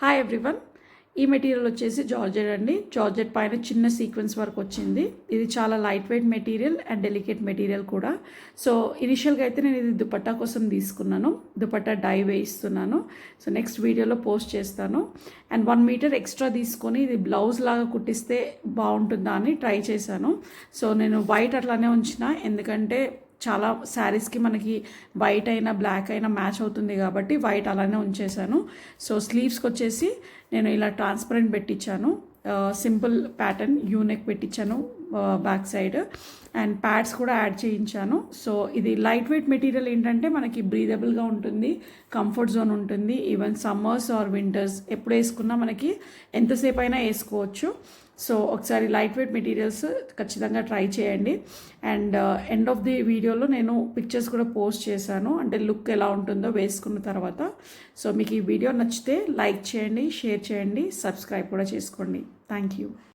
Hi everyone. ఈ material వచ్చేసి georgette అండి. జార్జెట్ పైన చిన్న సీక్వెన్స్ వర్క్ వచ్చింది. ఇది చాలా light weight material and delicate material కూడా. సో ఇనిషియల్గా అయితే నేను ఇది దుపట్టా కోసం తీసుకున్నాను. దుపట్టా డై వేయిస్తున్నాను. సో నెక్స్ట్ వీడియోలో పోస్ట్ చేస్తాను. అండ్ 1 మీటర్ ఎక్స్ట్రా తీసుకొని ఇది బ్లౌజ్ లాగా కుట్టిస్తే బాగుంటుందా అని ట్రై చేశాను. సో నేను వైట్ అట్లానే ఉంచిన, ఎందుకంటే చాలా శారీస్కి మనకి వైట్ అయినా బ్లాక్ అయినా మ్యాచ్ అవుతుంది కాబట్టి వైట్ అలానే ఉంచేసాను. సో స్లీవ్స్కి వచ్చేసి నేను ఇలా ట్రాన్స్పరెంట్ పెట్టించాను. సింపుల్ ప్యాటర్న్ యూనెక్ పెట్టించాను బ్యాక్ సైడ్. అండ్ ప్యాడ్స్ కూడా యాడ్ చేయించాను. సో ఇది లైట్ వెయిట్ మెటీరియల్ ఏంటంటే మనకి బ్రీదబుల్గా ఉంటుంది, కంఫర్ట్ జోన్ ఉంటుంది. ఈవెన్ సమ్మర్స్ ఆర్ వింటర్స్ ఎప్పుడు వేసుకున్నా మనకి ఎంతసేపు అయినా వేసుకోవచ్చు. సో ఒకసారి లైట్ వెయిట్ మెటీరియల్స్ ఖచ్చితంగా ట్రై చేయండి. అండ్ ఎండ్ ఆఫ్ ది వీడియోలో నేను పిక్చర్స్ కూడా పోస్ట్ చేశాను, అంటే లుక్ ఎలా ఉంటుందో వేసుకున్న తర్వాత. సో మీకు ఈ వీడియో నచ్చితే లైక్ చేయండి, షేర్ చేయండి, సబ్స్క్రైబ్ కూడా చేసుకోండి. Thank you.